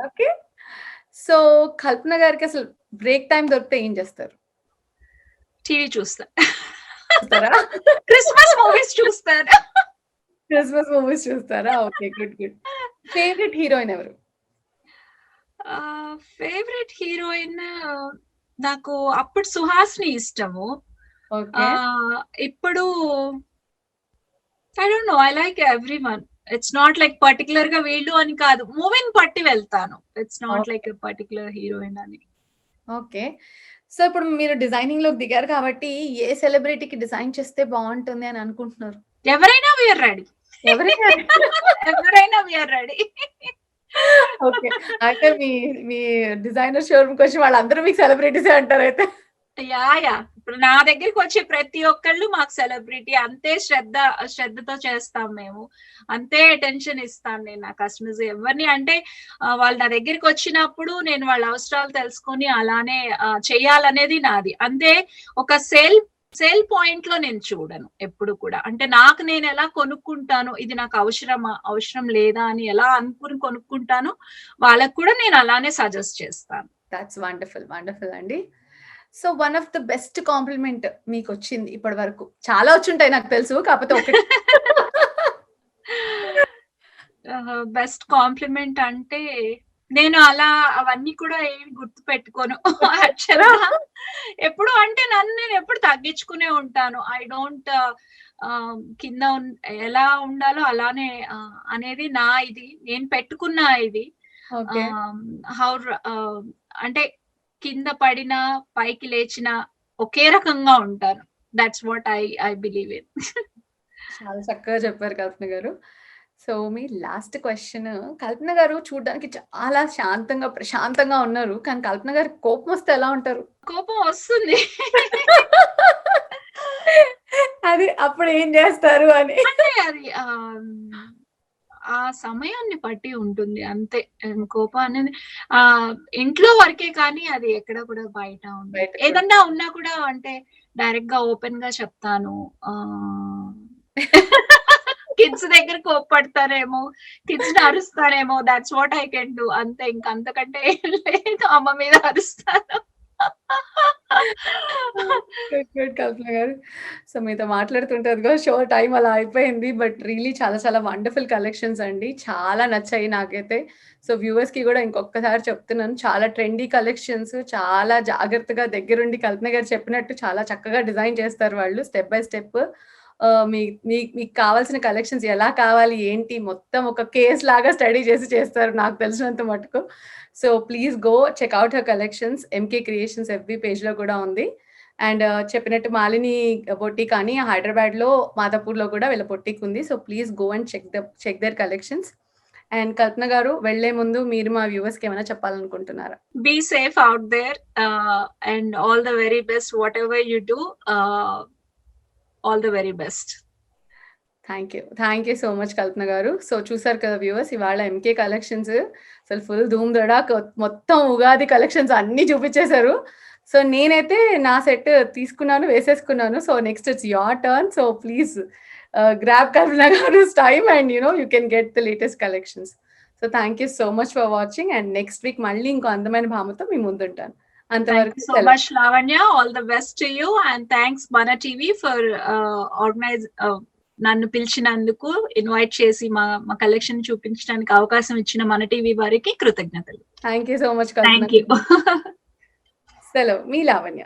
[SPEAKER 1] Okay, so Kalpana గారికి అసలు బ్రేక్ టైం దొరికితే ఏం చేస్తారు?
[SPEAKER 8] టీవీ చూస్తారా? క్రిస్మస్ మూవీస్ చూస్తారా?
[SPEAKER 1] క్రిస్మస్ మూవీస్ చూస్తారా? Okay, good good. Favourite heroine ఎవరు?
[SPEAKER 8] ఫేవరెట్ హీరోయిన్ నాకు అప్పుడు సుహాస్ని ఇష్టము. ఇప్పుడు I don't know, I like everyone. It's not like particular గా వీళ్ళు అని కాదు, మూవీని పట్టి వెళ్తాను. It's not like particular heroine అని.
[SPEAKER 1] ఓకే, సో ఇప్పుడు మీరు డిజైనింగ్ లోకి దిగారు కాబట్టి ఏ సెలబ్రిటీకి డిజైన్ చేస్తే బాగుంటుంది అని అనుకుంటున్నారు?
[SPEAKER 8] ఎవరైనా వీఆర్ రెడీ. ఎవరైనా వీఆర్ రెడీ.
[SPEAKER 1] ఓకే, అయితే మీ డిజైనర్ షోరూమ్ వచ్చి వాళ్ళందరూ మీకు సెలబ్రిటీసే అంటారు అయితే?
[SPEAKER 8] యా ఇప్పుడు నా దగ్గరికి వచ్చే ప్రతి ఒక్కళ్ళు మాకు సెలబ్రిటీ. అంతే శ్రద్ధతో చేస్తాం మేము, అంతే అటెన్షన్ ఇస్తాను నేను నా కస్టమర్స్. ఎవరిని అంటే వాళ్ళు నా దగ్గరికి వచ్చినప్పుడు నేను వాళ్ళ అవసరాలు తెలుసుకొని అలానే చెయ్యాలనేది నాది. అంతే, ఒక సేల్ పాయింట్ లో నేను చూడను ఎప్పుడు కూడా. అంటే నాకు నేను ఎలా కొనుక్కుంటాను, ఇది నాకు అవసరం లేదా అని ఎలా అనుకుని కొనుక్కుంటాను, వాళ్ళకు కూడా నేను అలానే సజెస్ట్ చేస్తాను.
[SPEAKER 1] దట్స్ వండర్ఫుల్, వండర్ఫుల్ అండి. So one of the best compliment మీకు వచ్చింది ఇప్పటి వరకు? చాలా వచ్చుంటాయి నాకు తెలుసు, కాకపోతే ఒకటి.
[SPEAKER 8] బెస్ట్ కాంప్లిమెంట్ అంటే నేను అలా అవన్నీ కూడా ఏమి గుర్తు పెట్టుకోను యాక్చువల్గా. ఎప్పుడు అంటే నన్ను నేను ఎప్పుడు తగ్గించుకునే ఉంటాను. ఐ డోంట్ కింద ఎలా ఉండాలో అలానే అనేది నా ఇది, నేను పెట్టుకున్న ఇది.
[SPEAKER 1] ఓకే.
[SPEAKER 8] హౌ అంటే కింద పడినా పైకి లేచినా ఒకే రకంగా ఉంటాను. That's what I believe in.
[SPEAKER 1] చాలా చక్కగా చెప్పారు కల్పన గారు. సో మీ లాస్ట్ క్వశ్చన్, కల్పన గారు చూడడానికి చాలా శాంతంగా ప్రశాంతంగా ఉన్నారు, కానీ కల్పన గారికి కోపం వస్తే ఎలా ఉంటారు?
[SPEAKER 8] కోపం వస్తుంది.
[SPEAKER 1] అది అప్పుడు ఏం చేస్తారు అని.
[SPEAKER 8] అంటే అది ఆ సమయాన్ని బట్టి ఉంటుంది అంతే. కోపం అనేది ఇంట్లో వరకే కానీ అది ఎక్కడ కూడా బయట ఉండదు.
[SPEAKER 1] బయట కూడా.
[SPEAKER 8] ఏదన్నా ఉన్నా కూడా అంటే డైరెక్ట్ గా ఓపెన్ గా చెప్తాను. కిడ్స్ దగ్గర కోప్పడతారేమో, కిడ్స్ అరుస్తారేమో, that's what I can do అంతే. ఇంకా అంతకంటే ఏం లేదు. అమ్మ మీద అరుస్తాను.
[SPEAKER 1] గుడ్ కల్పన గారు. సో మీతో మాట్లాడుతుంటదిగా షో టైం అలా అయిపోయింది. బట్ రియలీ చాలా చాలా వండర్ఫుల్ కలెక్షన్స్ అండి. చాలా నచ్చాయి నాకైతే. సో వ్యూవర్స్ కి కూడా ఇంకొకసారి చెప్తున్నాను, చాలా ట్రెండీ కలెక్షన్స్, చాలా జాగ్రత్తగా దగ్గరుండి కల్పన గారు చెప్పినట్టు చాలా చక్కగా డిజైన్ చేస్తారు వాళ్ళు స్టెప్ బై స్టెప్. మీకు కావాల్సిన కలెక్షన్స్ ఎలా కావాలి ఏంటి మొత్తం ఒక కేస్ లాగా స్టడీ చేసి చేస్తారు నాకు తెలిసినంత మటుకు. So please go check out her collections. MK creations FB page లో కూడా ఉంది. అండ్ చెప్పినట్టు మాలిని బొటిక్ అని హైదరాబాద్ లో మాదాపూర్ లో కూడా వీళ్ళ బొటిక్ ఉంది. So please go and check their collections. And Kalpana garu వెళ్లే ముందు మీరు మా వ్యూవర్స్ కి ఏమైనా చెప్పాలనుకుంటున్నారా?
[SPEAKER 8] Be safe out there, and all the very best. Whatever you do, all the very best.
[SPEAKER 1] Thank you so much Kalpana garu. So చూసారు కదా వ్యూవర్స్, ఇవాళ ఎంకే కలెక్షన్స్ అసలు ఫుల్ ధూమ్ దడాక్ మొత్తం ఉగాది కలెక్షన్స్ అన్ని చూపించేశారు. సో నేనైతే నా సెట్ తీసుకున్నాను, వేసేసుకున్నాను. So next it's your turn. So please grab Kalpana garu's time and you can get the latest collections. So thank you so much for watching, and next week మళ్ళీ ఇంకో అందమైన భామతో మీ ముందుంటాను.
[SPEAKER 8] Thank
[SPEAKER 1] అంతవరకు
[SPEAKER 8] you so much, Lavanya. All the best to you, and thanks Mana TV for నన్ను పిలిచినందుకు, invite చేసి మా collection చూపించడానికి అవకాశం ఇచ్చిన మన టీవీ వారికి కృతజ్ఞతలు.
[SPEAKER 1] Thank you so much Kalpana.
[SPEAKER 8] Thank you.
[SPEAKER 1] సెలవు, మీ లావణ్య.